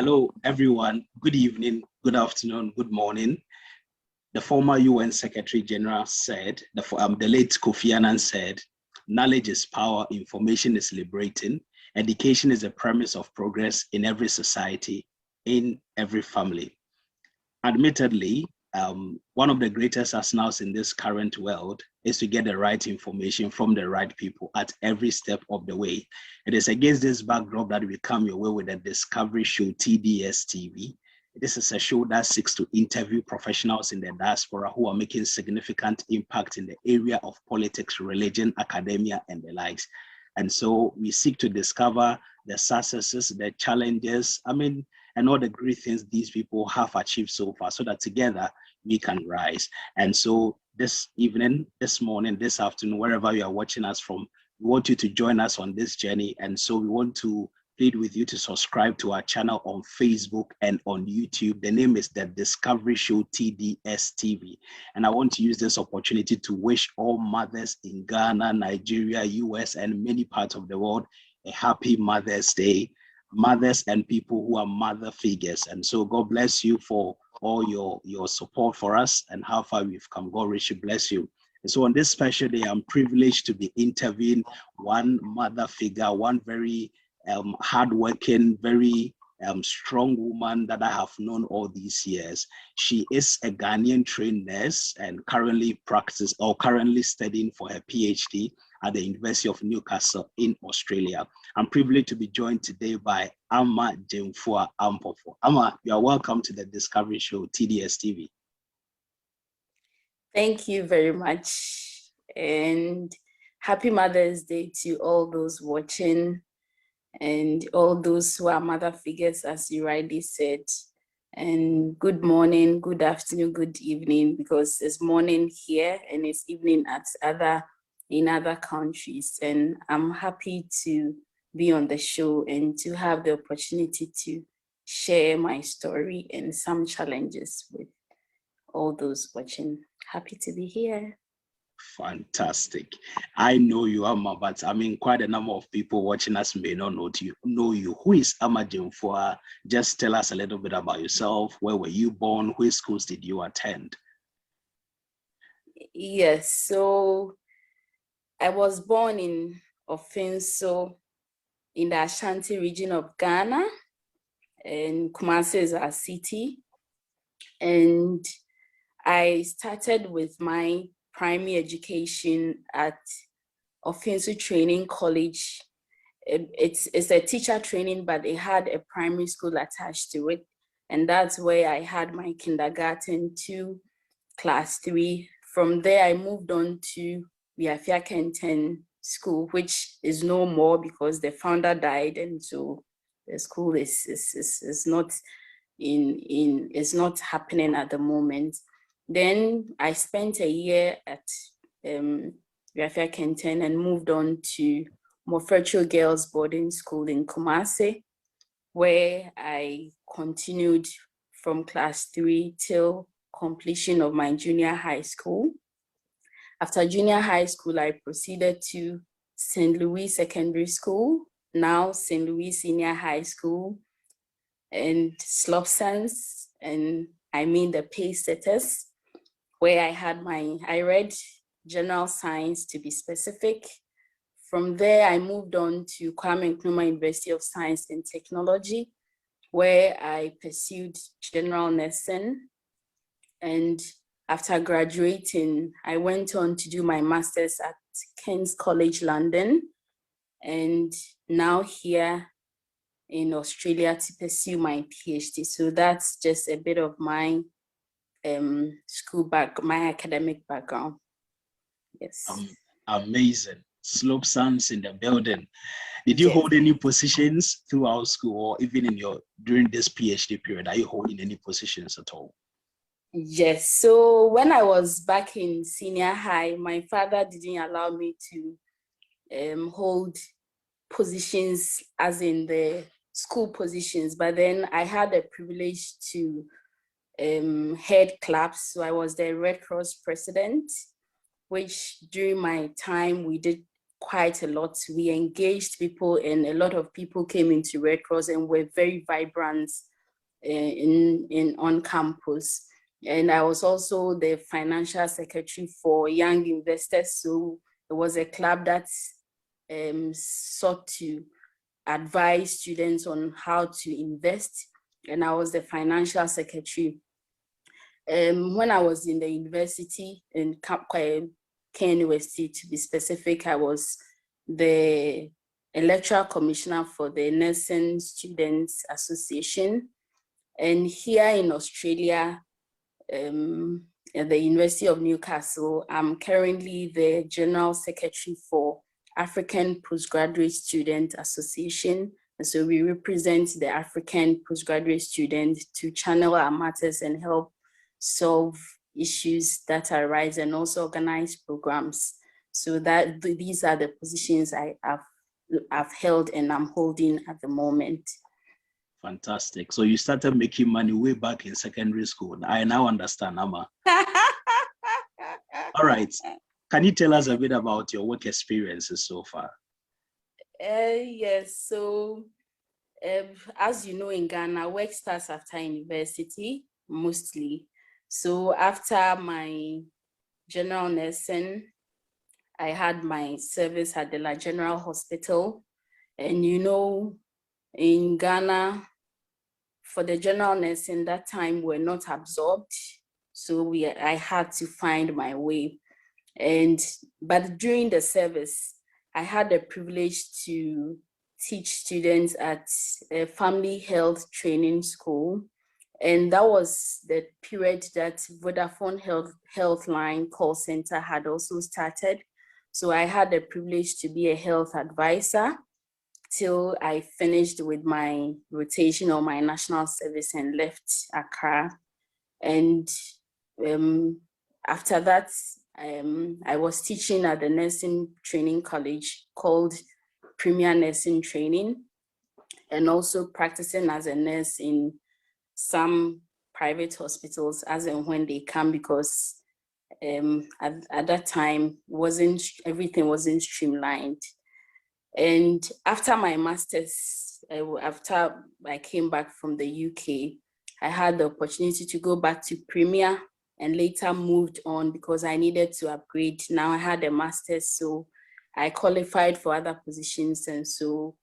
Hello, everyone. Good evening, good afternoon, good morning. The former UN Secretary General said, the late Kofi Annan said, knowledge is power, information is liberating, education is a premise of progress in every society, in every family. Admittedly, one of the greatest arsenals in this current world is to get the right information from the right people at every step of the way. It is against this backdrop that we come your way with the Discovery Show TDS TV. This is a show that seeks to interview professionals in the diaspora who are making significant impact in the area of politics, religion, academia, and the likes. And so we seek to discover the successes, the challenges, and all the great things these people have achieved so far, so that together we can rise. And so this evening, this morning, this afternoon, wherever you are watching us from, we want you to join us on this journey. And so we want to plead with you to subscribe to our channel on Facebook and on YouTube. The name is the Discovery Show TDS TV. And I want to use this opportunity to wish all mothers in Ghana, Nigeria, US, and many parts of the world a happy Mother's Day. Mothers and people who are mother figures. And so God bless you for all your support for us and how far we've come. God richly bless you. And so on this special day, I'm privileged to be interviewing one mother figure, one very hardworking, very strong woman that I have known all these years. She is a Ghanaian trained nurse and currently studying for her PhD at the University of Newcastle in Australia. I'm privileged to be joined today by Gyamfua Ampofo. Amma, you are welcome to the Discovery Show TDS TV. Thank you very much, and happy Mother's Day to all those watching and all those who are mother figures, as you rightly said. And good morning, good afternoon, good evening, because it's morning here and it's evening in other countries. And I'm happy to be on the show and to have the opportunity to share my story and some challenges with all those watching. Happy to be here. Fantastic. I know you, Amma, but quite a number of people watching us may not know you. Who is Amma Gyamfua? Just tell us a little bit about yourself. Where were you born? Which schools did you attend? Yes, so I was born in Ofinso in the Ashanti region of Ghana, and Kumasi is our city. And I started with my primary education at Ofinso Training College. It's a teacher training, but it had a primary school attached to it. And that's where I had my kindergarten to class 3. From there, I moved on to Biafia Kenten School, which is no more because the founder died. And so the school is not happening at the moment. Then I spent a year at Biafia Kenten and moved on to Mofetro Girls Boarding School in Kumasi, where I continued from class 3 till completion of my junior high school. After junior high school, I proceeded to St. Louis Secondary School, now St. Louis Senior High School, and Slopsons, and the pace setters, where I read general science to be specific. From there, I moved on to Kwame Nkrumah University of Science and Technology, where I pursued general nursing. And after graduating, I went on to do my master's at King's College London, and now here in Australia to pursue my PhD. So that's just a bit of my my academic background. Yes. Amazing. Slope Sons in the building. Did you hold any positions throughout school, or even during this PhD period? Are you holding any positions at all? Yes. So when I was back in senior high, my father didn't allow me to hold positions as in the school positions, but then I had the privilege to head clubs. So I was the Red Cross president, which during my time we did quite a lot. We engaged people, and a lot of people came into Red Cross and were very vibrant on campus. And I was also the financial secretary for Young Investors. So it was a club that sought to advise students on how to invest. And I was the financial secretary. When I was in the university, in Ghanaian University to be specific, I was the electoral commissioner for the Nursing Students Association. And here in Australia, at the University of Newcastle, I'm currently the General Secretary for African Postgraduate Student Association. And so we represent the African postgraduate students to channel our matters and help solve issues that arise and also organize programs. So that these are the positions I've held and I'm holding at the moment. Fantastic. So you started making money way back in secondary school. I now understand, Amma. All right. Can you tell us a bit about your work experiences so far? Yes. So, as you know, in Ghana, work starts after university, mostly. So after my general nursing, I had my service at the General Hospital. And you know, in Ghana, for the general nursing, that time we're not absorbed. So I had to find my way. But during the service, I had the privilege to teach students at a family health training school. And that was the period that Vodafone Healthline call center had also started. So I had the privilege to be a health advisor till I finished with my rotation or my national service and left Accra. And after that, I was teaching at the nursing training college called Premier Nursing Training, and also practicing as a nurse in some private hospitals as and when they come, because at that time everything wasn't streamlined. And after my master's, after I came back from the UK, I had the opportunity to go back to Premier and later moved on because I needed to upgrade. Now I had a master's, so I qualified for other positions. And so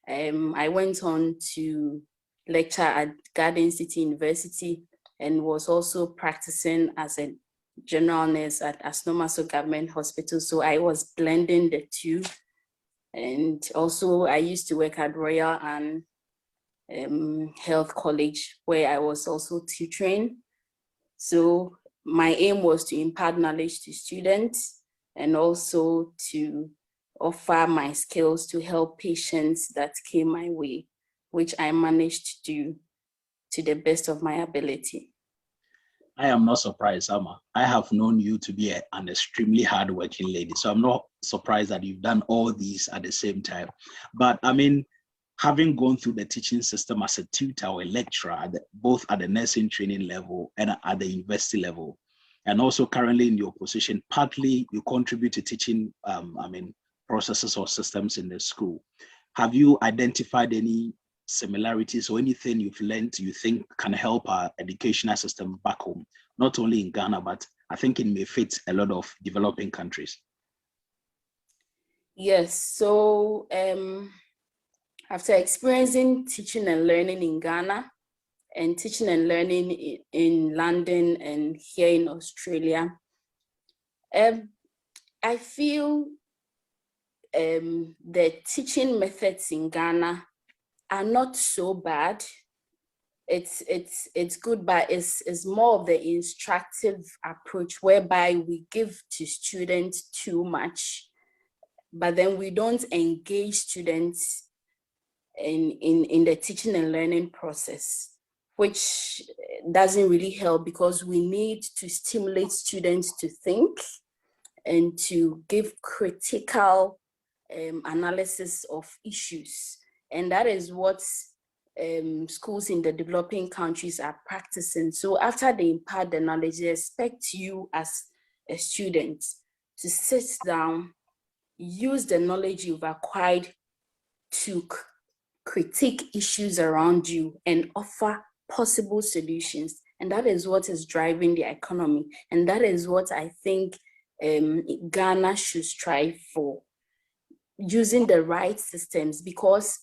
I went on to lecture at Garden City University and was also practicing as a general nurse at Asnomaso Government Hospital. So I was blending the two. And also I used to work at Royal and Health College, where I was also tutoring. So my aim was to impart knowledge to students and also to offer my skills to help patients that came my way, which I managed to do to the best of my ability. I am not surprised, Amma. I have known you to be an extremely hardworking lady. So I'm not surprised that you've done all these at the same time. But I mean, having gone through the teaching system as a tutor or a lecturer, both at the nursing training level and at the university level, and also currently in your position, partly you contribute to teaching, processes or systems in the school. Have you identified any similarities or anything you've learned you think can help our educational system back home, not only in Ghana, but I think it may fit a lot of developing countries? Yes, so after experiencing teaching and learning in Ghana and teaching and learning in London and here in Australia, I feel the teaching methods in Ghana are not so bad. It's good, but it's more of the instructive approach whereby we give to students too much, but then we don't engage students in the teaching and learning process, which doesn't really help because we need to stimulate students to think and to give critical analysis of issues. And that is what schools in the developing countries are practicing. So after they impart the knowledge, they expect you as a student to sit down, use the knowledge you've acquired to critique issues around you and offer possible solutions. And that is what is driving the economy. And that is what I think Ghana should strive for, using the right systems. Because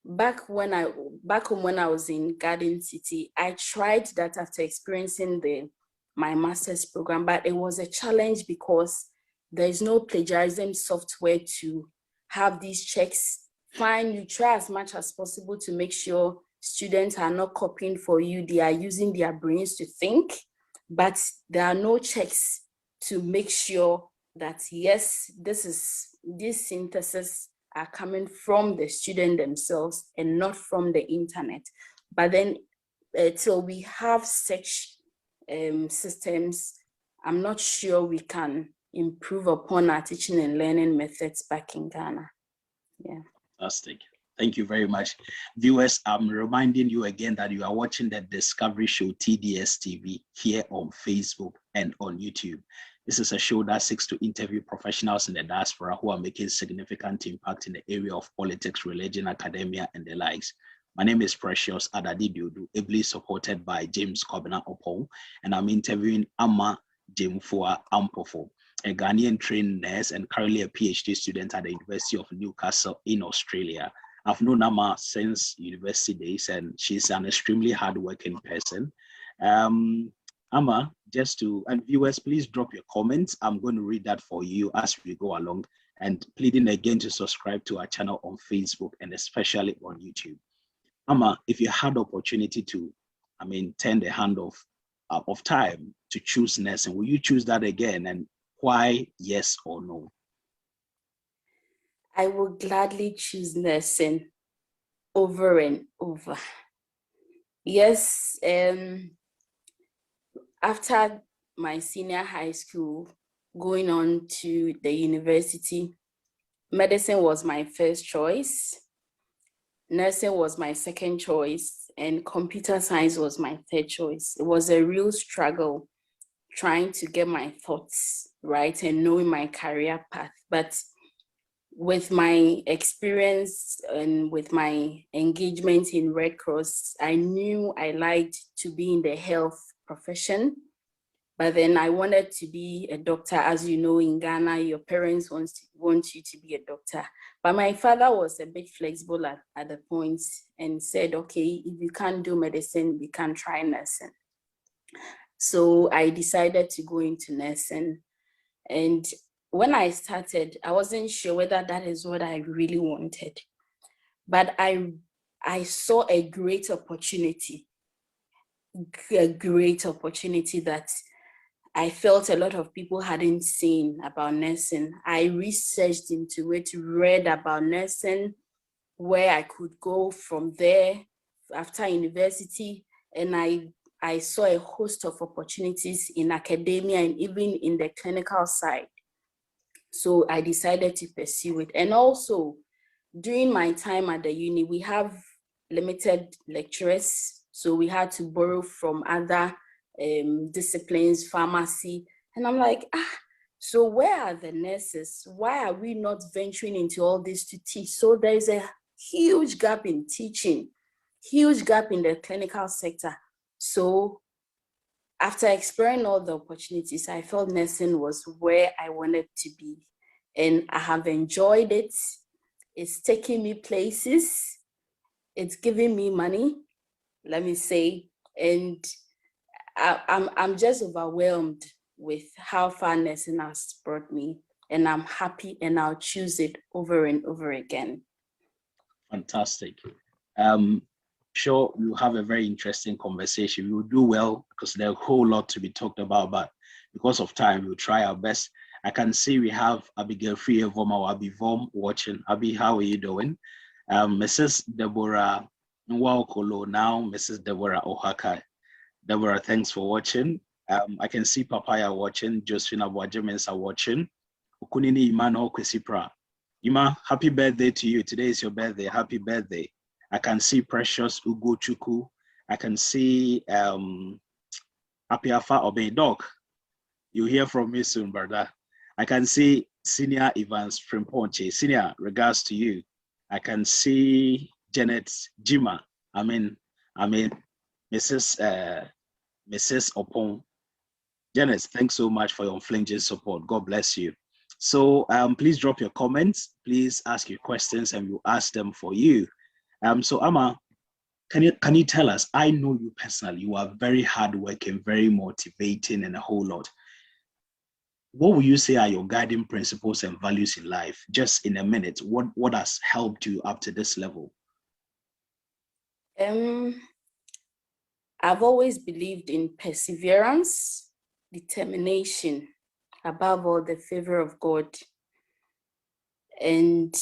back home when I was in Garden City, I tried that after experiencing my master's program, but it was a challenge because there is no plagiarism software to have these checks. Fine, you try as much as possible to make sure students are not copying for you. They are using their brains to think, but there are no checks to make sure that, yes, these syntheses are coming from the student themselves and not from the internet. But then till we have such systems, I'm not sure we can improve upon our teaching and learning methods back in Ghana. Yeah. Fantastic. Thank you very much. Viewers, I'm reminding you again that you are watching the Discovery Show TDS TV here on Facebook and on YouTube. This is a show that seeks to interview professionals in the diaspora who are making significant impact in the area of politics, religion, academia, and the likes. My name is Precious Adadi Biodu, ably supported by James Kobina Opong, and I'm interviewing Ama Gyamfua Ampofo, a Ghanaian trained nurse and currently a PhD student at the University of Newcastle in Australia. I've known Ama since university days, and she's an extremely hardworking person. Ama, and viewers, please drop your comments. I'm going to read that for you as we go along, and pleading again to subscribe to our channel on Facebook and especially on YouTube. Ama, if you had the opportunity to, turn the hand of time to choose nursing, will you choose that again, and why, yes or no? I will gladly choose nursing over and over. Yes, after my senior high school, going on to the university, medicine was my first choice, nursing was my second choice, and computer science was my third choice. It was a real struggle trying to get my thoughts right and knowing my career path. But with my experience and with my engagement in Red Cross, I knew I liked to be in the health profession. But then I wanted to be a doctor. As you know, in Ghana, your parents want you to be a doctor. But my father was a bit flexible at the point and said, okay, if you can't do medicine, we can try nursing. So I decided to go into nursing. And when I started, I wasn't sure whether that is what I really wanted. But I saw a great opportunity that I felt a lot of people hadn't seen about nursing. I researched into it, read about nursing, where I could go from there after university, and I saw a host of opportunities in academia and even in the clinical side. So I decided to pursue it. And also, during my time at the uni, we have limited lecturers, so we had to borrow from other disciplines, pharmacy. And I'm like, so where are the nurses? Why are we not venturing into all this to teach? So there's a huge gap in teaching, huge gap in the clinical sector. So after exploring all the opportunities, I felt nursing was where I wanted to be. And I have enjoyed it. It's taking me places. It's giving me money, let me say. And I'm just overwhelmed with how far nursing has brought me, and I'm happy, and I'll choose it over and over again. Fantastic. Sure, we'll have a very interesting conversation. We'll do well because there's a whole lot to be talked about, but because of time, we'll try our best. I can see we have Abigail Frievoma or Abi Vom watching. Abi, how are you doing? Mrs. Deborah Nwaokolo now, Mrs. Deborah Ohaka. Deborah, thanks for watching. I can see Papaya watching, Josephine Abuajemens are watching. Ukunini Imano Kwesipra. Ima, happy birthday to you. Today is your birthday. Happy birthday. I can see Precious Ugochukwu. I can see Apiafa Obeidok. You'll hear from me soon, brother. I can see Senior Evans Frimponche. Senior, regards to you. I can see Janet Jima. Mrs. Opon. Janice, thanks so much for your unflinching support. God bless you. So please drop your comments. Please ask your questions and we'll ask them for you. So Amma, can you tell us, I know you personally, you are very hardworking, very motivating and a whole lot. What would you say are your guiding principles and values in life? Just in a minute, what has helped you up to this level? I've always believed in perseverance, determination, above all, the favor of God, and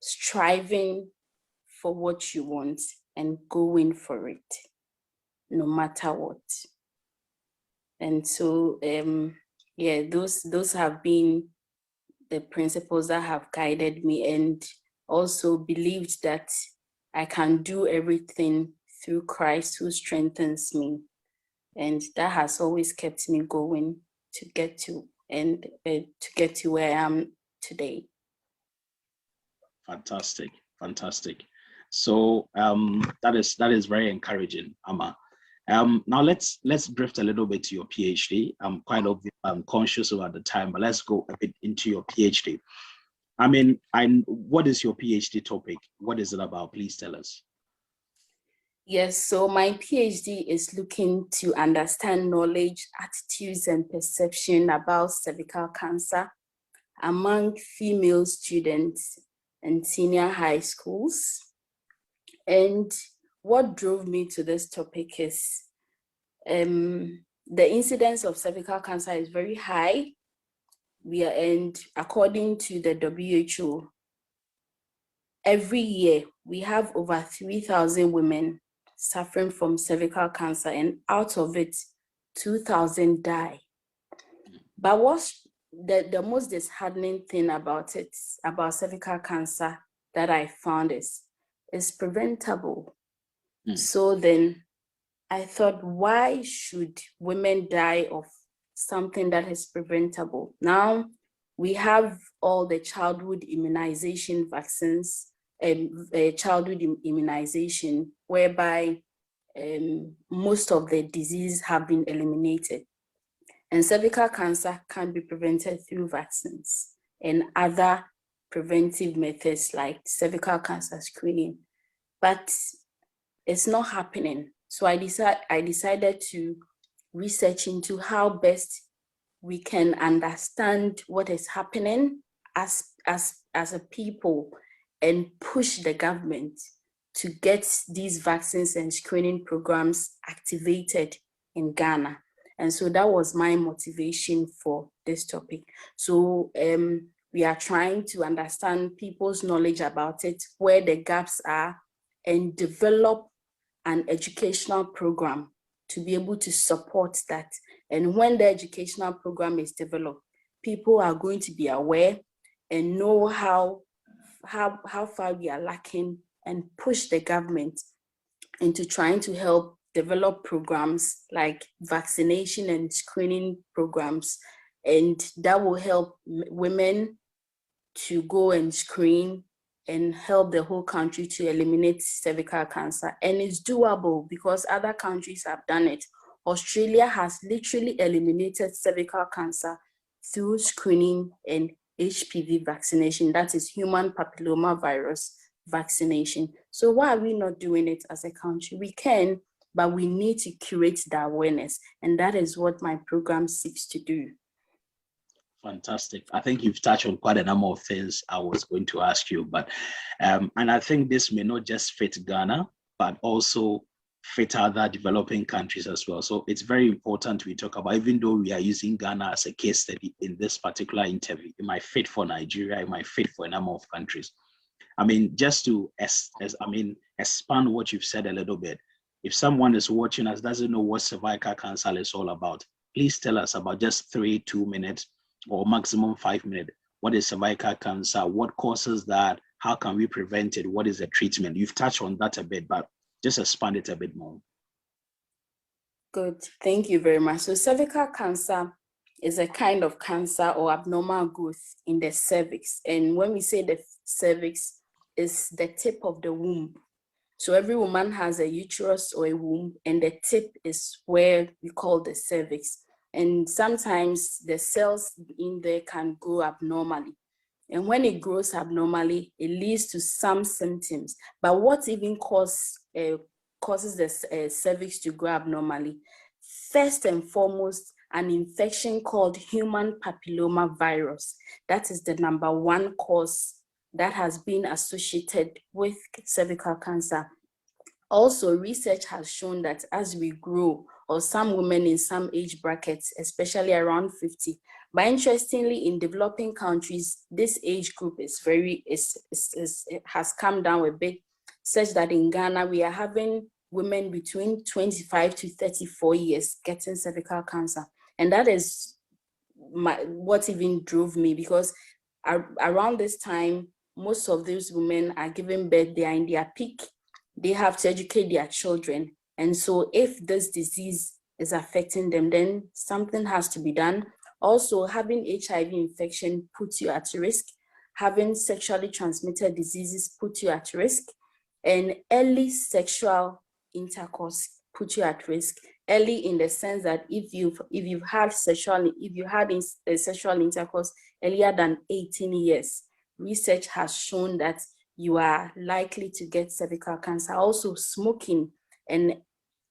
striving for what you want and going for it, no matter what. And so, yeah, those have been the principles that have guided me, and also believed that I can do everything through Christ who strengthens me. And that has always kept me going to get to where I am today. Fantastic, fantastic. So that is very encouraging, Amma. Now let's drift a little bit to your PhD. I'm conscious about the time, but let's go a bit into your PhD. I mean, what is your PhD topic? What is it about? Please tell us. Yes, so my PhD is looking to understand knowledge, attitudes, and perception about cervical cancer among female students in senior high schools. And what drove me to this topic is the incidence of cervical cancer is very high. And according to the WHO, every year we have over 3,000 women suffering from cervical cancer, and out of it, 2,000 die. But what's the most disheartening thing about it, about cervical cancer, that I found is preventable. So then I thought, why should women die of something that is preventable? Now we have all the childhood immunization vaccines, childhood immunization, whereby most of the disease have been eliminated. And cervical cancer can be prevented through vaccines and other preventive methods like cervical cancer screening. But it's not happening. So I decided to research into how best we can understand what is happening as a people, and push the government to get these vaccines and screening programs activated in Ghana. And so that was my motivation for this topic. So we are trying to understand people's knowledge about it, where the gaps are, and develop an educational program to be able to support that. And when the educational program is developed, people are going to be aware and know how far we are lacking, and push the government into trying to help develop programs like vaccination and screening programs. And that will help women to go and screen and help the whole country to eliminate cervical cancer. And it's doable because other countries have done it. Australia has literally eliminated cervical cancer through screening and HPV vaccination, that is human papilloma virus vaccination. So why are we not doing it as a country? We can, but we need to curate the awareness. And that is what my program seeks to do. Fantastic. I think you've touched on quite a number of things I was going to ask you, but and I think this may not just fit Ghana, but also fit other developing countries as well. So it's very important we talk about, even though we are using Ghana as a case study in this particular interview, it might fit for Nigeria, it might fit for a number of countries. I mean, just to expand what you've said a little bit, if someone is watching us doesn't know what cervical cancer is all about, please tell us about just 2 minutes or maximum 5 minutes. What is cervical cancer? What causes that? How can we prevent it? What is the treatment? You've touched on that a bit, but just expand it a bit more. Good, thank you very much. So cervical cancer is a kind of cancer or abnormal growth in the cervix. And when we say the cervix, is the tip of the womb. So every woman has a uterus or a womb, and the tip is where we call the cervix. And sometimes the cells in there can grow abnormally. And when it grows abnormally, it leads to some symptoms. But what even causes the cervix to grow abnormally? First and foremost, an infection called human papilloma virus. That is the number one cause that has been associated with cervical cancer. Also, research has shown that as we grow, or some women in some age brackets, especially around 50, but interestingly, in developing countries, this age group has come down a bit, such that in Ghana, we are having women between 25 to 34 years getting cervical cancer. And that is what even drove me, because around this time, most of those women are giving birth, they are in their peak, they have to educate their children. And so if this disease is affecting them, then something has to be done. Also, having HIV infection puts you at risk. Having sexually transmitted diseases puts you at risk. And early sexual intercourse puts you at risk. Early in the sense that if you had sexual intercourse earlier than 18 years, research has shown that you are likely to get cervical cancer. Also, smoking, and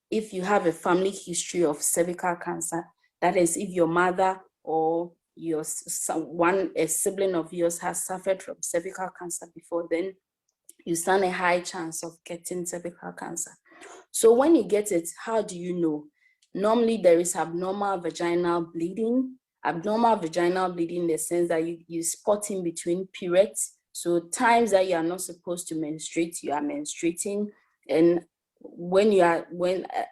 if you have a family history of cervical cancer, that is, if your mother or a sibling of yours has suffered from cervical cancer before, then you stand a high chance of getting cervical cancer. So when you get it, how do you know? Normally, there is abnormal vaginal bleeding. Abnormal vaginal bleeding in the sense that you spot in between periods. So times that you are not supposed to menstruate, you are menstruating. And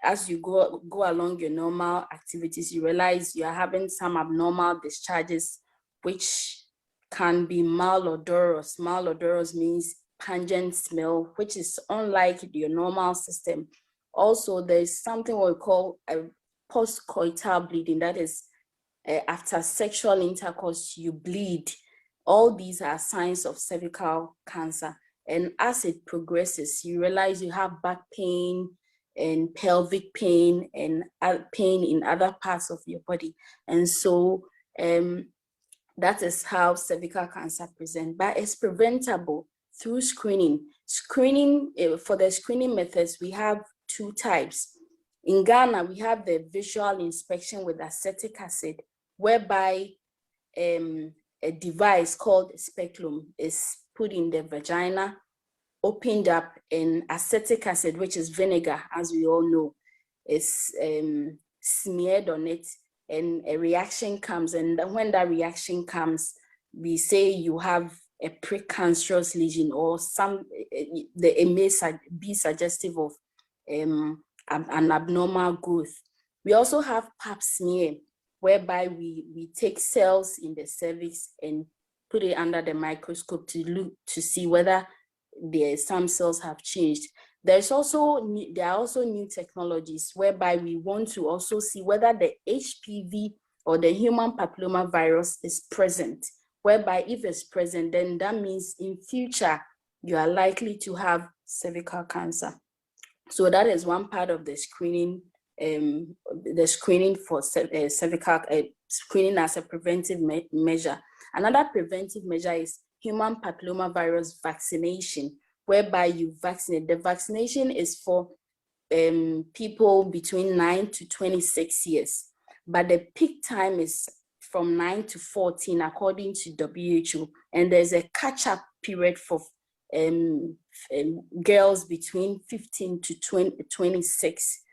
as you go along your normal activities, you realize you are having some abnormal discharges, which can be malodorous. Malodorous means pungent smell, which is unlike your normal system. Also, there's something what we call a postcoital bleeding. That is, after sexual intercourse, you bleed. All these are signs of cervical cancer. And as it progresses, you realize you have back pain and pelvic pain and pain in other parts of your body. And so that is how cervical cancer presents, but it's preventable through screening. For the screening methods, we have two types. In Ghana, we have the visual inspection with acetic acid, whereby a device called speculum is put in the vagina, opened up, and acetic acid, which is vinegar, as we all know, is smeared on it, and a reaction comes. And when that reaction comes, we say you have a precancerous lesion, or it may be suggestive of an abnormal growth. We also have pap smear, whereby we take cells in the cervix and put it under the microscope to look to see whether some cells have changed. There are also new technologies whereby we want to also see whether the HPV or the human papilloma virus is present, whereby if it's present, then that means in future you are likely to have cervical cancer. So that is one part of the screening, for cervical screening as a preventive measure. Another preventive measure is human papillomavirus vaccination, whereby you vaccinate. The vaccination is for people between 9 to 26 years, but the peak time is from 9 to 14 according to WHO, and there's a catch-up period for girls between 15 to 26,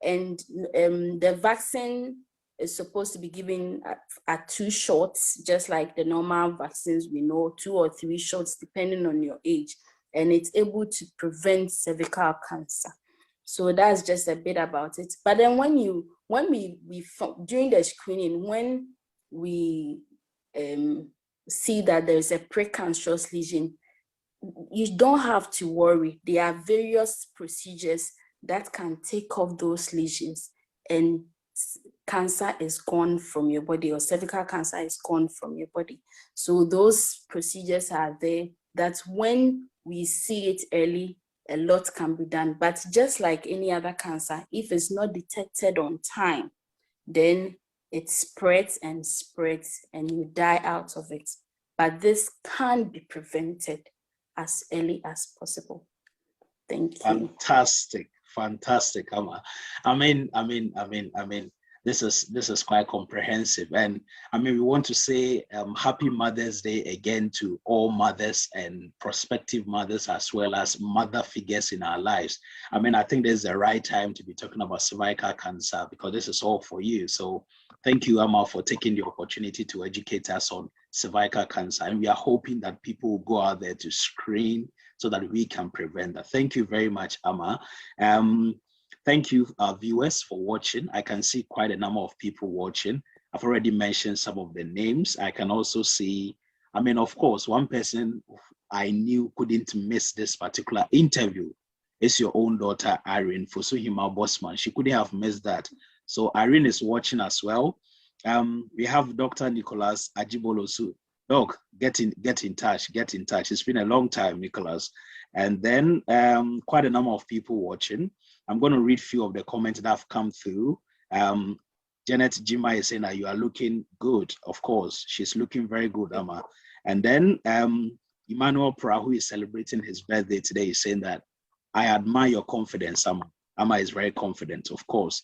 and the vaccine is supposed to be given at 2 shots, just like the normal vaccines we know, 2 or 3 shots depending on your age, and it's able to prevent cervical cancer. So that's just a bit about it. But then during the screening, when we see that there's a precancerous lesion, you don't have to worry. There are various procedures that can take off those lesions, and cancer is gone from your body, or cervical cancer is gone from your body. So those procedures are there, that when we see it early, a lot can be done. But just like any other cancer, if it's not detected on time, then it spreads and spreads and you die out of it. But this can be prevented as early as possible. Thank you. Fantastic, Amma. I mean, this is quite comprehensive, and I mean, we want to say Happy Mother's Day again to all mothers and prospective mothers, as well as mother figures in our lives. I mean, I think this is the right time to be talking about cervical cancer because this is all for you. So thank you, Amma, for taking the opportunity to educate us on cervical cancer, and we are hoping that people will go out there to screen so that we can prevent that. Thank you very much, Amma. Thank you, viewers, for watching. I can see quite a number of people watching. I've already mentioned some of the names. I can also see, I mean, of course, one person I knew couldn't miss this particular interview is your own daughter, Irene Fosuhima Bosman. She couldn't have missed that. So Irene is watching as well. We have Dr. Nicholas Ajibolosu. Doc, get in touch. It's been a long time, Nicholas. And then quite a number of people watching. I'm going to read a few of the comments that have come through. Janet Jima is saying that you are looking good. Of course, she's looking very good, Amma. And then Emmanuel Pra, who is celebrating his birthday today, is saying that I admire your confidence, Amma. Amma is very confident, of course.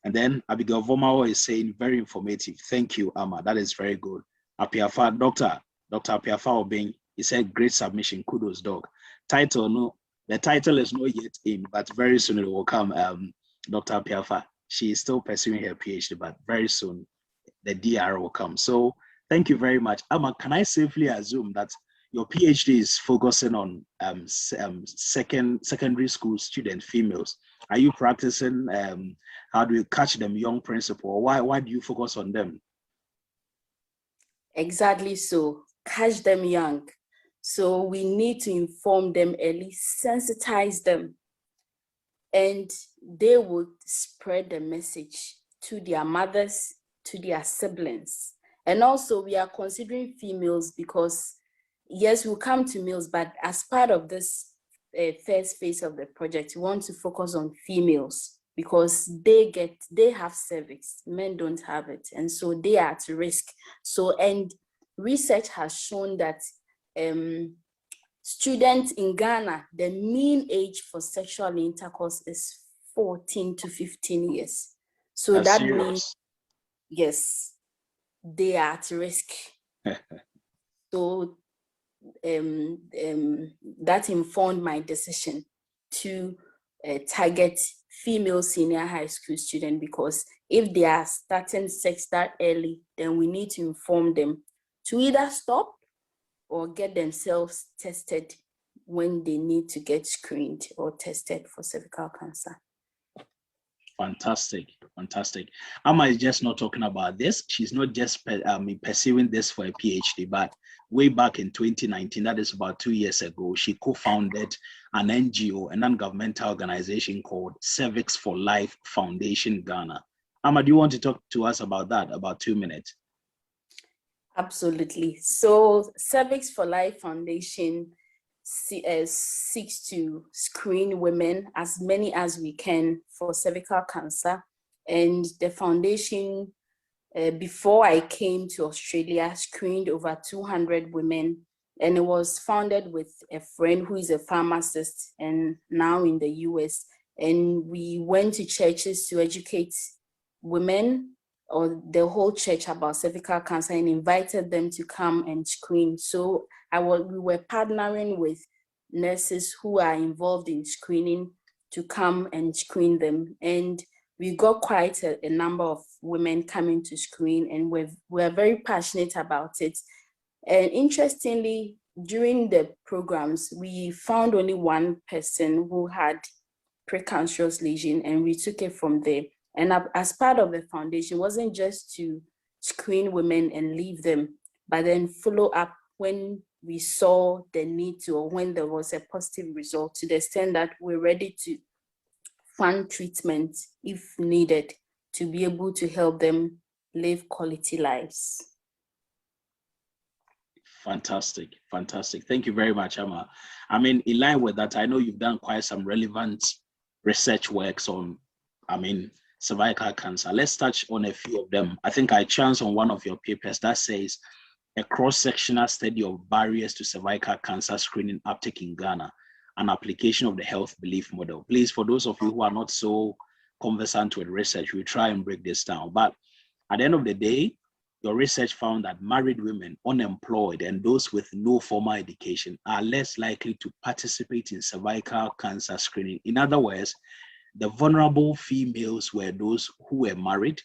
And then Abigail Vomao is saying very informative. Thank you, Amma. That is very good. Apiafa, Dr. Apiafa Obeng, he said, great submission. Kudos, dog. Title, no, the title is not yet in, but very soon it will come. Dr. Apiafa, she is still pursuing her PhD, but very soon the DR will come. So thank you very much. Amma, can I safely assume that your PhD is focusing on secondary school student females? Are you practicing, how do you catch them young principle? Why do you focus on them? Exactly so, catch them young. So we need to inform them early, sensitize them, and they would spread the message to their mothers, to their siblings. And also we are considering females because yes, we'll come to males, but as part of this first phase of the project, we want to focus on females because they have cervix, men don't have it, and so they are at risk. So, and research has shown that students in Ghana, the mean age for sexual intercourse is 14 to 15 years. So that's that serious. means, yes, they are at risk. So that informed my decision to target female senior high school students, because if they are starting sex that early, then we need to inform them to either stop or get themselves tested when they need to get screened or tested for cervical cancer. Fantastic. Amma is just not talking about this. She's not just pursuing this for a PhD, but way back in 2019, that is about 2 years ago, she co-founded an NGO, a non-governmental organization called Cervix for Life Foundation Ghana. Amma, do you want to talk to us about that, about 2 minutes? Absolutely. So Cervix for Life Foundation seeks to screen women, as many as we can, for cervical cancer. And the foundation, before I came to Australia, screened over 200 women, and it was founded with a friend who is a pharmacist and now in the US. And we went to churches to educate women or the whole church about cervical cancer and invited them to come and screen. So we were partnering with nurses who are involved in screening to come and screen them. And we got quite a number of women coming to screen, and we're very passionate about it. And interestingly, during the programs, we found only one person who had precancerous lesion, and we took it from there. And as part of the foundation, wasn't just to screen women and leave them, but then follow up when we saw the need to, or when there was a positive result, to the extent that we're ready to fund treatment if needed to be able to help them live quality lives. Fantastic, fantastic. Thank you very much, Amma. I mean, in line with that, I know you've done quite some relevant research works on, cervical cancer. Let's touch on a few of them. I think I chanced on one of your papers that says a cross-sectional study of barriers to cervical cancer screening uptake in Ghana, an application of the health belief model. Please, for those of you who are not so conversant with research, we try and break this down. But at the end of the day, your research found that married women, unemployed, and those with no formal education are less likely to participate in cervical cancer screening. In other words, the vulnerable females were those who were married,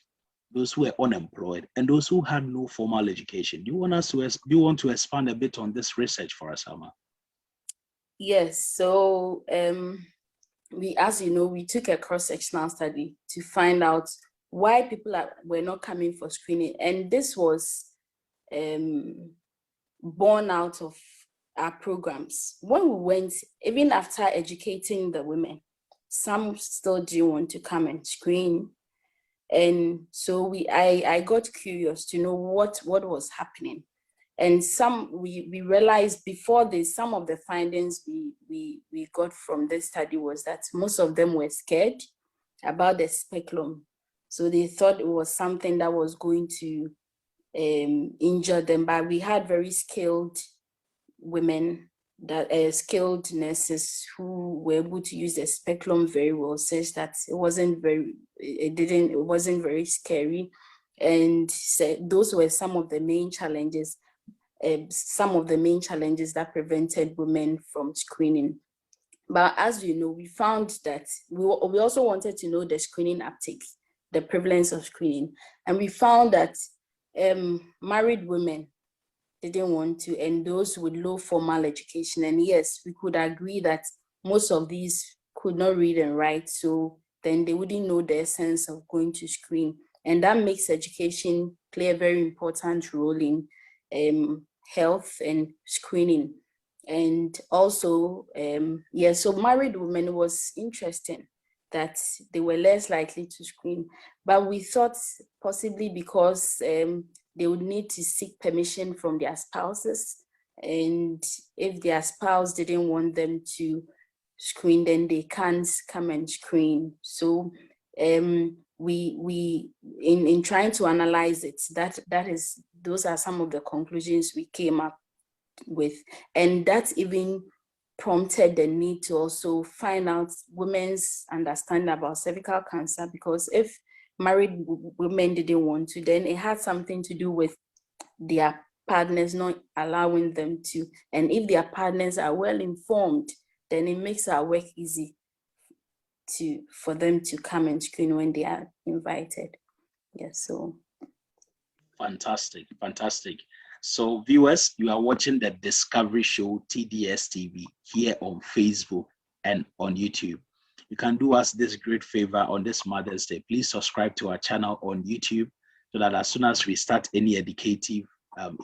those who were unemployed, and those who had no formal education. Do you want to expand a bit on this research for us, Amma? Yes. So as you know, we took a cross-sectional study to find out why people were not coming for screening, and this was born out of our programs. When we went, even after educating the women, some still didn't want to come and screen. And so I got curious to know what was happening. And we realized before this, some of the findings we got from this study was that most of them were scared about the speculum. So they thought it was something that was going to injure them, but we had very skilled women, that skilled nurses who were able to use the speculum very well, such that it wasn't very scary. And so those were some of the main challenges that prevented women from screening. But as you know, we found that we also wanted to know the screening uptake, the prevalence of screening. And we found that married women didn't want to, and those with low formal education. And yes, we could agree that most of these could not read and write, so then they wouldn't know the essence of going to screen. And that makes education play a very important role in health and screening. And also, so married women, was interesting that they were less likely to screen. But we thought possibly because they would need to seek permission from their spouses. And if their spouse didn't want them to screen, then they can't come and screen. So we in trying to analyze it, those are some of the conclusions we came up with. And that even prompted the need to also find out women's understanding about cervical cancer, because if married women didn't want to, then it had something to do with their partners not allowing them to. And if their partners are well informed, then it makes our work easy for them to come and screen when they are invited. Yes, so. Fantastic, fantastic. So viewers, you are watching the Discovery Show TDS TV here on Facebook and on YouTube. You can do us this great favor on this Mother's Day. Please subscribe to our channel on YouTube so that as soon as we start any educative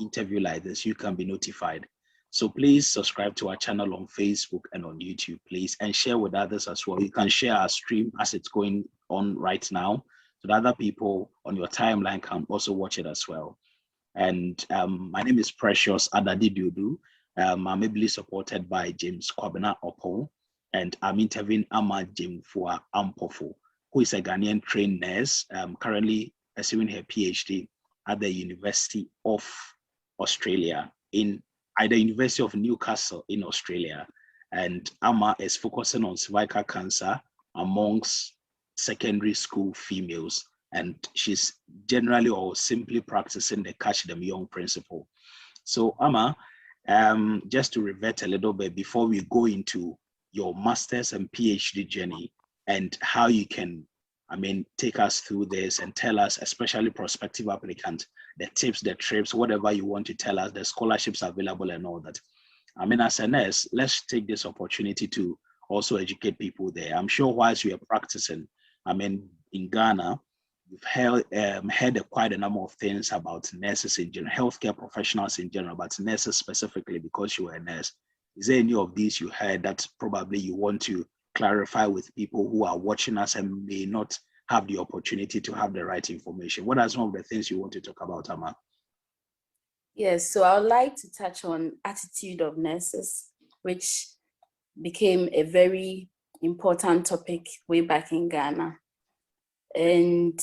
interview like this, you can be notified. So please subscribe to our channel on Facebook and on YouTube, please, and share with others as well. You can share our stream as it's going on right now so that other people on your timeline can also watch it as well. And my name is Precious Adadidudu. I'm ably supported by James Kwabena Opo, and I'm interviewing Amma Gyamfua Ampofo, who is a Ghanaian trained nurse, currently pursuing her PhD at the University of Australia, in either University of Newcastle in Australia. And Amma is focusing on cervical cancer amongst secondary school females. And she's generally or simply practicing the catch them young principle. So Amma, just to revert a little bit before we go into your master's and PhD journey and how you can, take us through this and tell us, especially prospective applicants, the tips, the trips, whatever you want to tell us, the scholarships available and all that. As a nurse, let's take this opportunity to also educate people there. I'm sure whilst you are practicing, in Ghana, you've heard quite a number of things about nurses in general, healthcare professionals in general, but nurses specifically because you were a nurse. Is there any of these you heard that probably you want to clarify with people who are watching us and may not have the opportunity to have the right information? What are some of the things you want to talk about, Amma? Yes, so I would like to touch on attitude of nurses, which became a very important topic way back in Ghana. And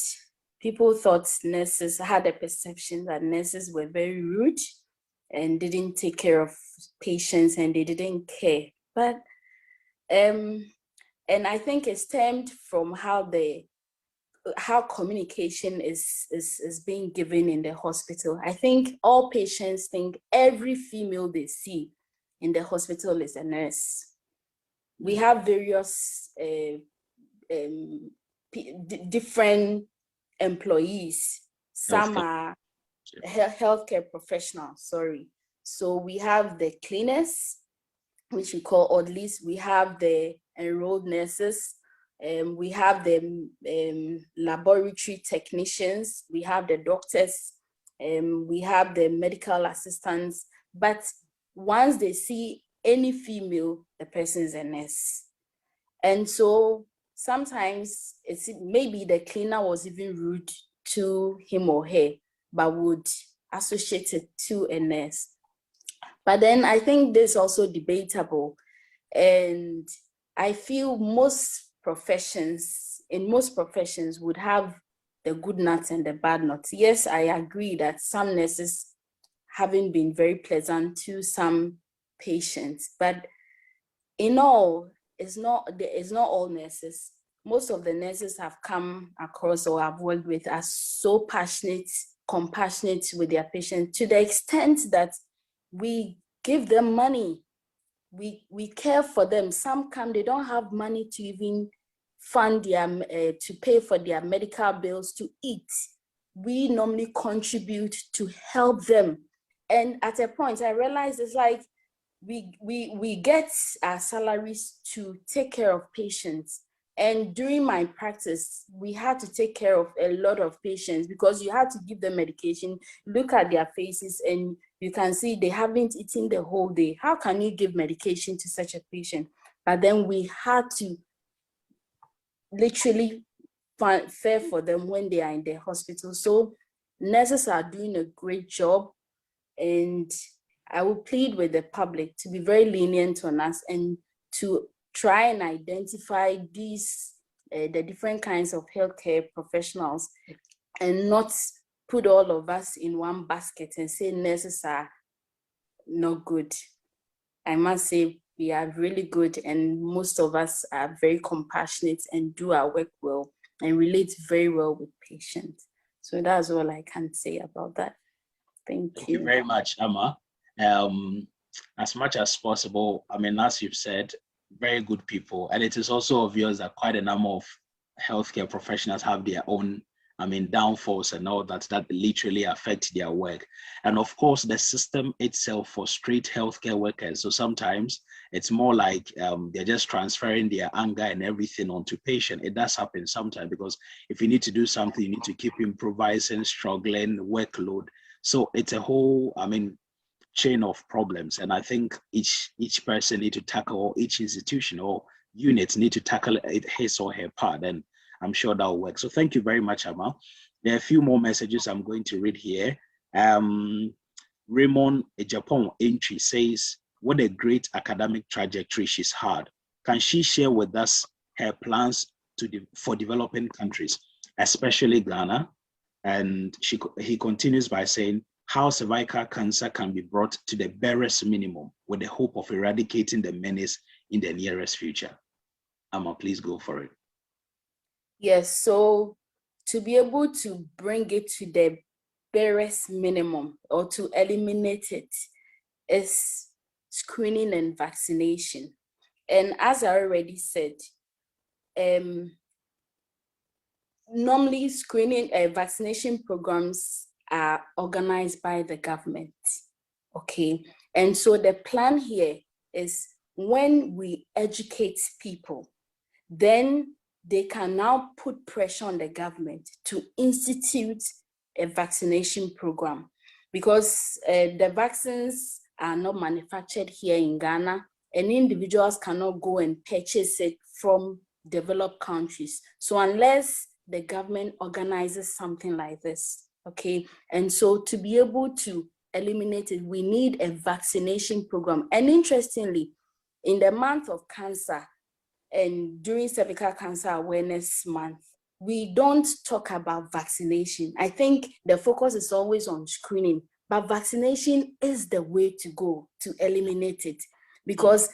people thought nurses had a perception that nurses were very rude and didn't take care of patients and they didn't care. But and I think it stemmed from how communication is being given in the hospital. I think all patients think every female they see in the hospital is a nurse. We have various different employees. Some are healthcare professionals, sorry. So we have the cleaners, which we call orderlies. We have the enrolled nurses. We have the laboratory technicians. We have the doctors. We have the medical assistants. But once they see any female, the person is a nurse. And so sometimes it's maybe the cleaner was even rude to him or her, but would associate it to a nurse. But then I think this is also debatable. And I feel in most professions would have the good nuts and the bad nuts. Yes, I agree that some nurses haven't been very pleasant to some patients, but in all, it's not all nurses. Most of the nurses have come across or have worked with are so passionate, compassionate with their patients to the extent that we give them money. We care for them. Some come, they don't have money to even fund their, to pay for their medical bills, to eat. We normally contribute to help them. And at a point, I realized it's like, we get our salaries to take care of patients. And during my practice, we had to take care of a lot of patients because you had to give them medication, look at their faces, and you can see they haven't eaten the whole day. How can you give medication to such a patient? But then we had to literally care for them when they are in the hospital. So nurses are doing a great job, and I will plead with the public to be very lenient on us and to try and identify these, the different kinds of healthcare professionals, and not put all of us in one basket and say nurses are not good. I must say we are really good, and most of us are very compassionate and do our work well and relate very well with patients. So that's all I can say about that. Thank you. Thank you very much, Amma. As much as possible, I mean, as you've said, very good people. And it is also obvious that quite a number of healthcare professionals have their own, I mean, downfalls and all that literally affect their work. And of course, the system itself frustrates healthcare workers. So sometimes it's more like they're just transferring their anger and everything onto patient. It does happen sometimes because if you need to do something, you need to keep improvising, struggling, workload. So it's a whole, I mean, chain of problems. And I think each person need to tackle, or each institution or unit need to tackle his or her part. And I'm sure that will work. So thank you very much, Amma. There are a few more messages I'm going to read here. Raymond, a Japan entry, says, what a great academic trajectory she's had. Can she share with us her plans for developing countries, especially Ghana? And he continues by saying, how cervical cancer can be brought to the barest minimum with the hope of eradicating the menace in the nearest future. Amma, please go for it. Yes, so to be able to bring it to the barest minimum or to eliminate it is screening and vaccination. And as I already said, normally screening vaccination programs are organized by the government, okay? And so the plan here is when we educate people, then they can now put pressure on the government to institute a vaccination program, because the vaccines are not manufactured here in Ghana, and individuals cannot go and purchase it from developed countries. So unless the government organizes something like this, okay? And so to be able to eliminate it, we need a vaccination program. And interestingly, in the month of cancer and during Cervical Cancer Awareness Month, we don't talk about vaccination. I think the focus is always on screening, but vaccination is the way to go to eliminate it, because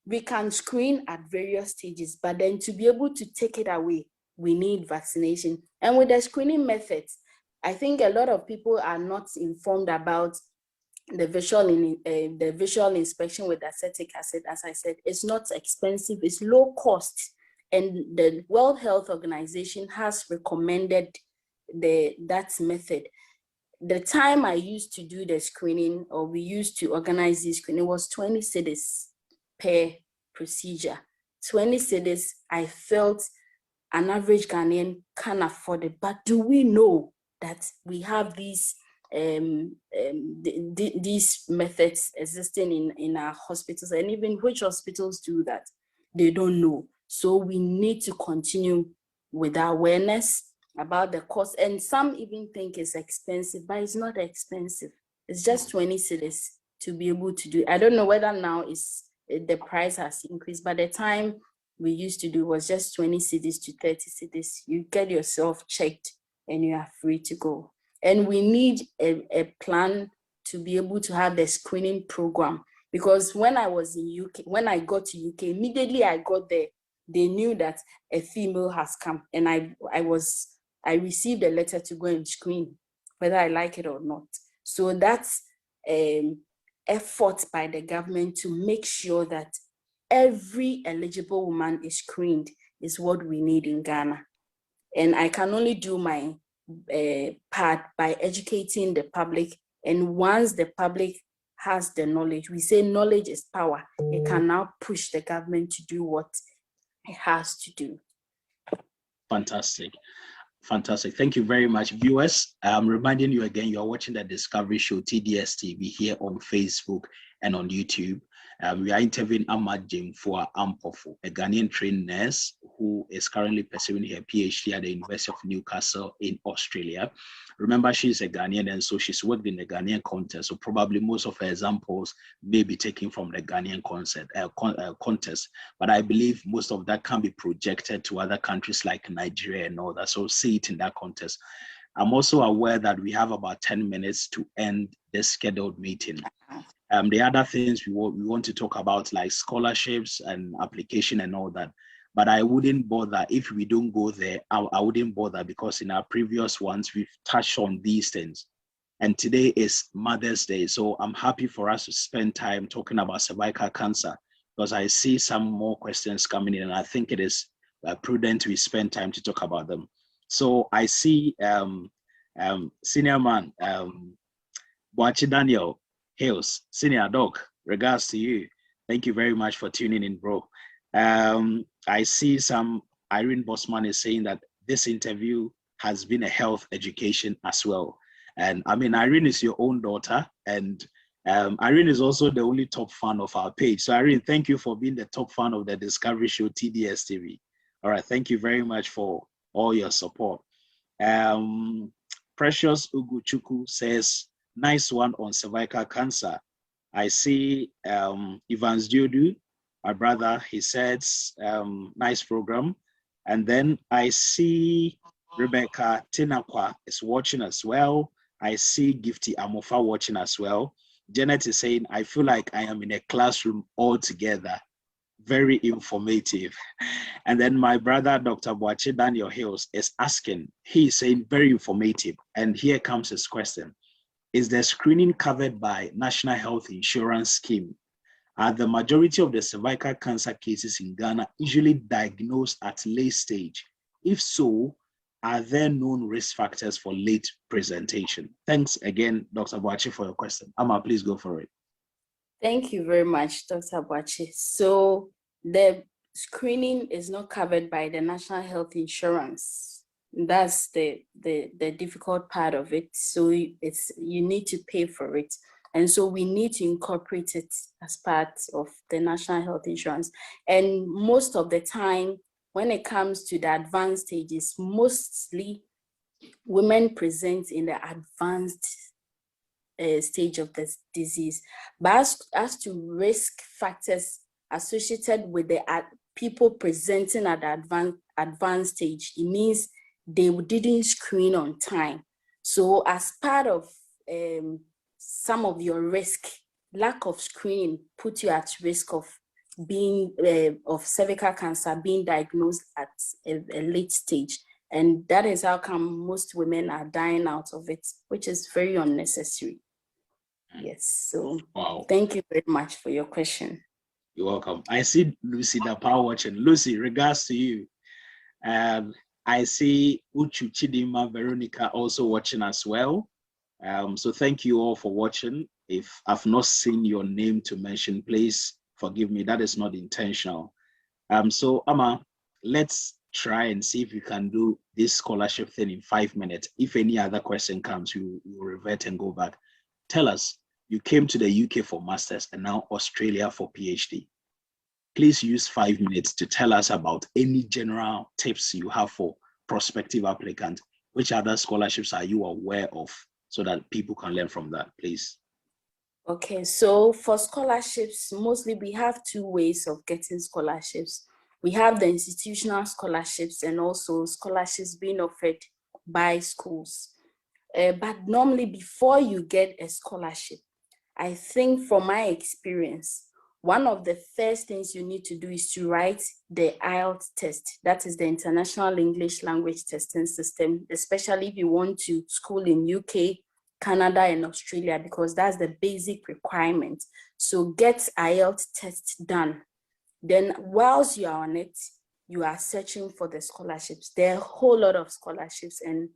we can screen at various stages, but then to be able to take it away, we need vaccination. And with the screening methods, I think a lot of people are not informed about the visual inspection with acetic acid. As I said, it's not expensive, it's low cost. And the World Health Organization has recommended that method. The time I used to do the screening, or we used to organize this screening, was 20 cedis per procedure. 20 cedis, I felt an average Ghanaian can afford it. But do we know that we have these methods existing in our hospitals, and even which hospitals do that? They don't know. So we need to continue with awareness about the cost. And some even think it's expensive, but it's not expensive. It's just 20 cedis to be able to do it. I don't know whether now the price has increased, but the time we used to do was just 20 cedis to 30 cedis. You get yourself checked and you are free to go. And we need a plan to be able to have the screening program, because when I was in UK, when I got to UK, immediately I got there, they knew that a female has come, and I received a letter to go and screen, whether I like it or not. So that's effort by the government to make sure that every eligible woman is screened is what we need in Ghana. And I can only do my part by educating the public. And once the public has the knowledge, we say knowledge is power. It can now push the government to do what it has to do. Fantastic. Fantastic. Thank you very much, viewers. I'm reminding you again, you are watching the Discovery Show TDS TV here on Facebook and on YouTube. We are interviewing Gyamfua Ampofo, a Ghanaian trained nurse who is currently pursuing her PhD at the University of Newcastle in Australia. Remember, she's a Ghanaian, and so she's worked in the Ghanaian context. So probably most of her examples may be taken from the Ghanaian context. But I believe most of that can be projected to other countries like Nigeria and all that. So see it in that context. I'm also aware that we have about 10 minutes to end this scheduled meeting. The other things we want to talk about, like scholarships and application and all that, but I wouldn't bother if we don't go there. I wouldn't bother, because in our previous ones, we've touched on these things. And today is Mother's Day. So I'm happy for us to spend time talking about cervical cancer, because I see some more questions coming in, and I think it is prudent we spend time to talk about them. So I see senior man, Boachi Daniel Hales, senior doc, regards to you. Thank you very much for tuning in, bro. I see some Irene Bosman is saying that this interview has been a health education as well. And I mean, Irene is your own daughter, and Irene is also the only top fan of our page. So Irene, thank you for being the top fan of the Discovery Show TDS TV. All right, thank you very much for all your support. Precious Uguchuku says, nice one on cervical cancer. I see Evans Diodu, my brother, he says, nice program. And then I see Rebecca Tinakwa is watching as well. I see Gifty Amofa watching as well. Janet is saying, I feel like I am in a classroom altogether. Very informative. And then my brother, Dr. Boachi Daniel Hills, is asking, he's saying very informative. And here comes his question. Is the screening covered by National Health Insurance Scheme? Are the majority of the cervical cancer cases in Ghana usually diagnosed at late stage? If so, are there known risk factors for late presentation? Thanks again, Dr. Boachi, for your question. Amma, please go for it. Thank you very much, Dr. Boachi. So the screening is not covered by the National Health Insurance. That's the difficult part of it. So you need to pay for it. And so we need to incorporate it as part of the National Health Insurance. And most of the time, when it comes to the advanced stages, mostly women present in the advanced stage of the disease. But as to risk factors associated with the people presenting at the advanced stage, it means they didn't screen on time. So as part of some of your risk, lack of screening put you at risk of being of cervical cancer being diagnosed at a late stage. And that is how come most women are dying out of it, which is very unnecessary. Yes, so wow. Thank you very much for your question. You're welcome. I see Lucy Dapa watching. Lucy, regards to you. I see Uchu Chidima Veronica also watching as well. So thank you all for watching. If I've not seen your name to mention, please forgive me. That is not intentional. So Amma, let's try and see if we can do this scholarship thing in 5 minutes. If any other question comes, you revert and go back. Tell us, you came to the UK for masters and now Australia for PhD. Please use 5 minutes to tell us about any general tips you have for prospective applicants. Which other scholarships are you aware of so that people can learn from that, please? Okay, so for scholarships, mostly we have two ways of getting scholarships. We have the institutional scholarships and also scholarships being offered by schools. But normally before you get a scholarship, I think from my experience, one of the first things you need to do is to write the IELTS test. That is the International English Language Testing System, especially if you want to school in UK, Canada, and Australia, because that's the basic requirement. So get IELTS test done. Then whilst you are on it, you are searching for the scholarships. There are a whole lot of scholarships, and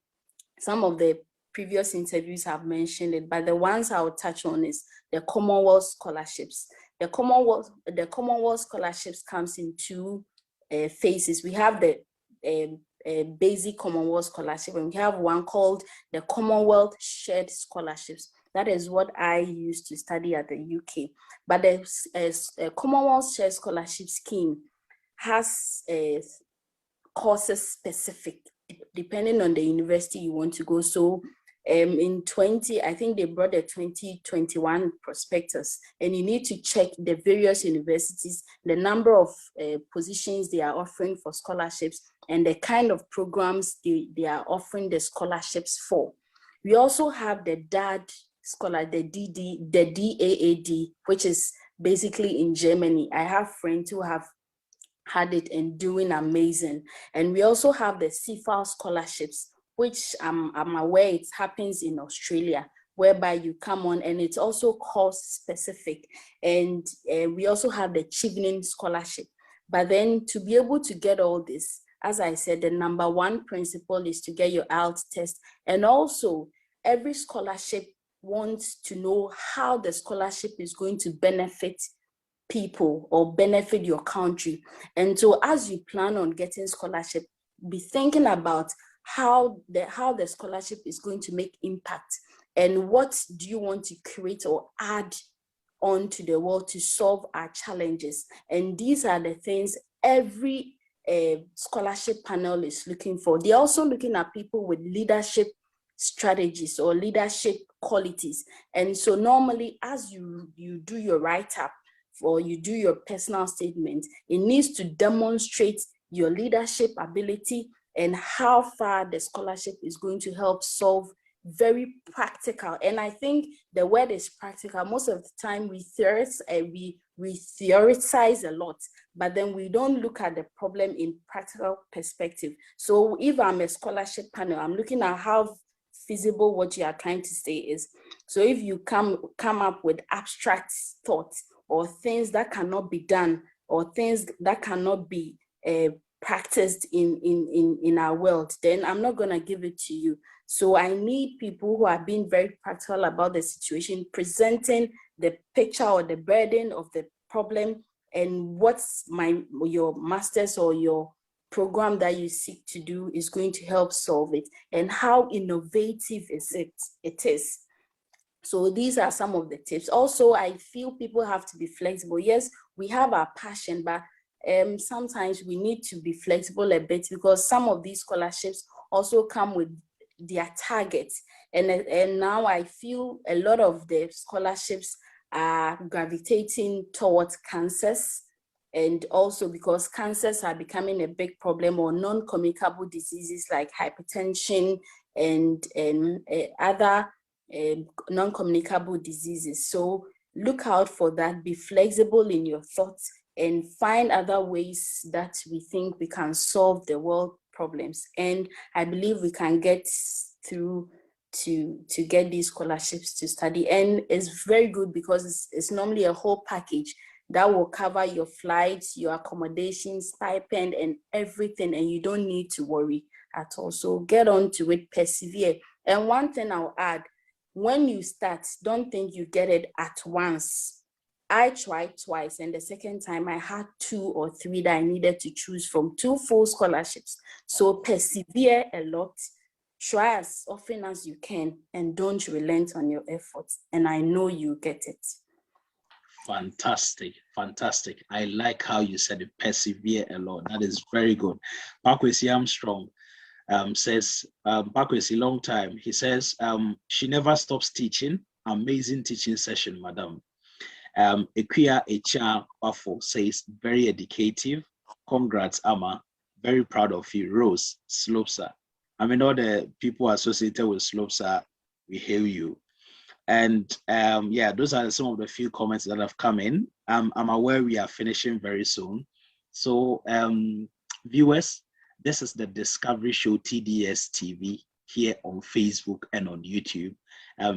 some of the previous interviews have mentioned it, but the ones I'll touch on is the Commonwealth scholarships. The Commonwealth scholarships comes in two phases. We have the basic Commonwealth scholarship, and we have one called the Commonwealth Shared Scholarships. That is what I used to study at the UK. But the Commonwealth Shared Scholarship Scheme has courses specific, depending on the university you want to go. So I think they brought the 2021 prospectus, and you need to check the various universities, the number of positions they are offering for scholarships, and the kind of programs they are offering the scholarships for. We also have the DAAD scholar, the DAAD, which is basically in Germany. I have friends who have had it and doing amazing. And we also have the CFAL scholarships, which I'm aware it happens in Australia, whereby you come on, and it's also course specific. And we also have the Chevening scholarship. But then to be able to get all this, as I said, the number one principle is to get your IELTS test. And also every scholarship wants to know how the scholarship is going to benefit people or benefit your country. And so as you plan on getting scholarship, be thinking about how the scholarship is going to make impact, and what do you want to create or add on to the world to solve our challenges. And these are the things every scholarship panel is looking for. They're also looking at people with leadership strategies or leadership qualities. And so normally as you do your write-up or you do your personal statement, it needs to demonstrate your leadership ability and how far the scholarship is going to help solve very practical. And I think the word is practical. Most of the time we theorize a lot, but then we don't look at the problem in practical perspective. So if I'm a scholarship panel, I'm looking at how feasible what you are trying to say is. So if you come up with abstract thoughts or things that cannot be done or things that cannot be practiced in our world, then I'm not going to give it to you. So I need people who are being very practical about the situation, presenting the picture or the burden of the problem and what's your master's or your program that you seek to do is going to help solve it, and how innovative it is. So these are some of the tips. Also, I feel people have to be flexible. Yes, we have our passion, but sometimes we need to be flexible a bit, because some of these scholarships also come with their targets. And now I feel a lot of the scholarships are gravitating towards cancers, and also because cancers are becoming a big problem, or non-communicable diseases like hypertension and other non-communicable diseases. So look out for that, be flexible in your thoughts, and find other ways that we think we can solve the world problems. And I believe we can get through to get these scholarships to study. And it's very good because it's normally a whole package that will cover your flights, your accommodation, stipend, and everything, and you don't need to worry at all. So get on to it, persevere. And one thing I'll add, when you start, don't think you get it at once. I tried twice, and the second time I had 2 or 3 that I needed to choose from, 2 full scholarships. So persevere a lot, try as often as you can, and don't relent on your efforts. And I know you get it. Fantastic, fantastic. I like how you said it, persevere a lot. That is very good. Pakwesi Armstrong says, Pakwesi, long time. He says, she never stops teaching. Amazing teaching session, madam. Ekuya Echa Wafo says, very educative. Congrats, Ama. Very proud of you. Rose Slopsa. I mean, all the people associated with Slopsa, we hail you. And yeah, those are some of the few comments that have come in. I'm aware we are finishing very soon. So viewers, this is the Discovery Show TDS TV here on Facebook and on YouTube.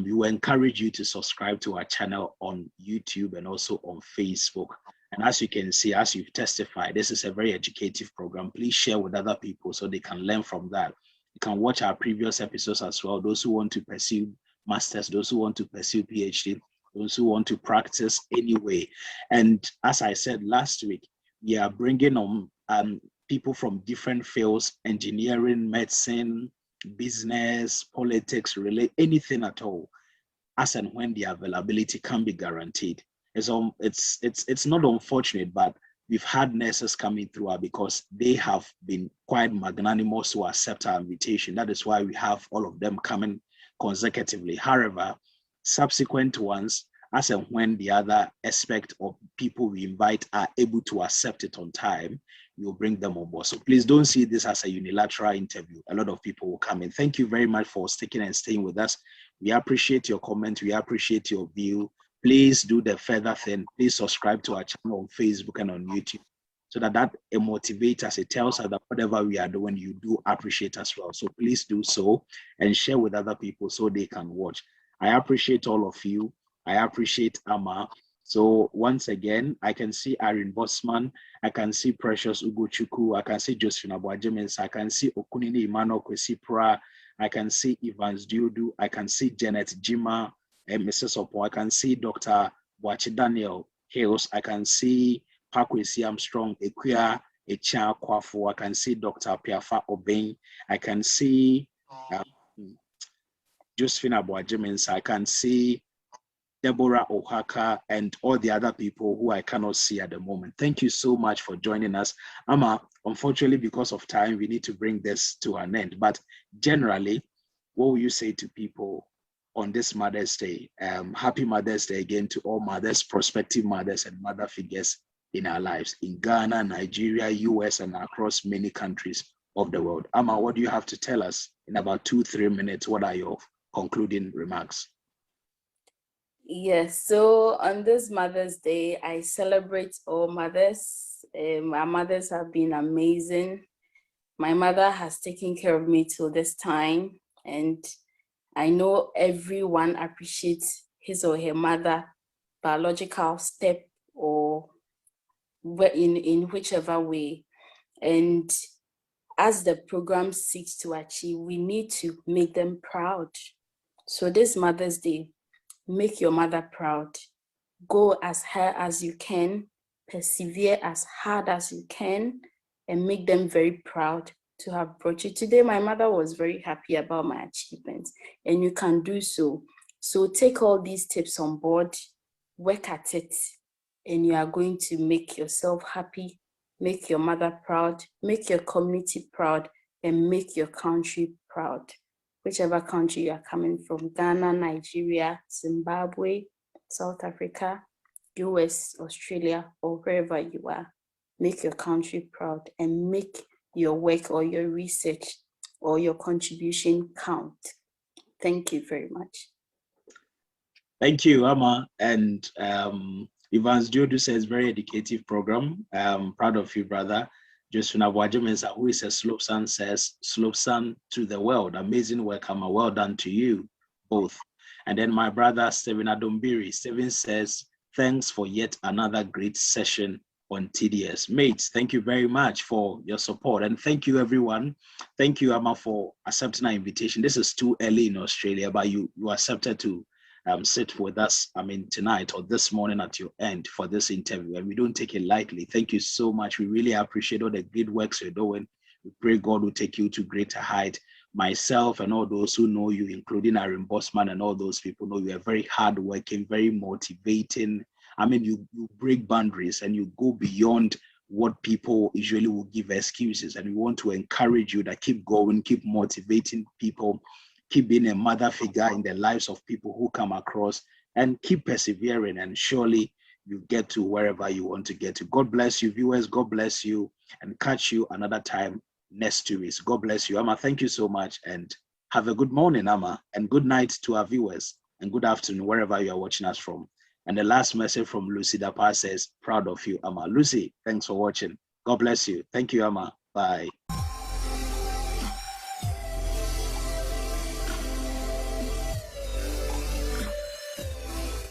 We will encourage you to subscribe to our channel on YouTube and also on Facebook. And as you can see, as you've testified, this is a very educative program. Please share with other people so they can learn from that. You can watch our previous episodes as well. Those who want to pursue masters, those who want to pursue PhD, those who want to practice anyway. And as I said last week, we are bringing on people from different fields: engineering, medicine, business, politics, anything at all, as and when the availability can be guaranteed. It's not unfortunate, but we've had nurses coming through because they have been quite magnanimous to accept our invitation. That is why we have all of them coming consecutively. However, subsequent ones, as and when the other aspect of people we invite are able to accept it on time, we'll bring them on board. So please don't see this as a unilateral interview. A lot of people will come in. Thank you very much for sticking and staying with us. We appreciate your comment. We appreciate your view. Please do the further thing. Please subscribe to our channel on Facebook and on YouTube, so that it motivates us. It tells us that whatever we are doing, you do appreciate us well. So please do so and share with other people so they can watch. I appreciate all of you. I appreciate Ama. So once again, I can see Irene Bosman. I can see Precious Ugochukwu. I can see Josephine Abuajimens. I can see Okunini Emmanuel Kwesipra. I can see Evans Diudu. I can see Janet Jima and Mrs. Opo. I can see Dr. Wachi Daniel Hills. I can see Pakwesi Armstrong, Ekuya Echa Kwafo. I can see Dr. Piafa Obeng. I can see Josephine Abuajimens. I can see Deborah Ohaka, and all the other people who I cannot see at the moment. Thank you so much for joining us. Ama, unfortunately, because of time, we need to bring this to an end. But generally, what will you say to people on this Mother's Day? Happy Mother's Day again to all mothers, prospective mothers, and mother figures in our lives in Ghana, Nigeria, US, and across many countries of the world. Ama, what do you have to tell us in about 2-3 minutes? What are your concluding remarks? Yes, so on this Mother's Day, I celebrate all mothers. Our mothers have been amazing. My mother has taken care of me till this time, and I know everyone appreciates his or her mother biological step, or in whichever way. And as the program seeks to achieve, we need to make them proud. So this Mother's Day, make your mother proud. Go as high as you can, persevere as hard as you can, and make them very proud to have brought you. Today, my mother was very happy about my achievements, and you can do so. So take all these tips on board, work at it, and you are going to make yourself happy, make your mother proud, make your community proud, and make your country proud. whichever country you are coming from, Ghana, Nigeria, Zimbabwe, South Africa, US, Australia, or wherever you are. Make your country proud and make your work or your research or your contribution count. Thank you very much. Thank you, Amma. And Evans Jodu says, very educative program. Proud of you, brother. Josuna Wajimesa, who is a slope son, says, slope son to the world. Amazing work, Amma. Well done to you both. And then my brother, Steven Adombiri, Steven says, thanks for yet another great session on TDS. Mates, thank you very much for your support. And thank you, everyone. Thank you, Amma, for accepting our invitation. This is too early in Australia, but you accepted to sit with us, tonight or this morning at your end for this interview. And we don't take it lightly. Thank you so much. We really appreciate all the good works you're doing. We pray God will take you to greater height. Myself and all those who know you, including our Bossman and all those people, know you are very hardworking, very motivating. You break boundaries and you go beyond what people usually will give excuses. And we want to encourage you that keep going, keep motivating people, keep being a mother figure in the lives of people who come across, and keep persevering. And surely you get to wherever you want to get to. God bless you, viewers. God bless you, and catch you another time next 2 weeks. God bless you, Amma. Thank you so much, and have a good morning, Amma, and good night to our viewers, and good afternoon wherever you are watching us from. And the last message from Lucy Dapa says, proud of you, Amma. Lucy, thanks for watching. God bless you. Thank you, Amma. Bye.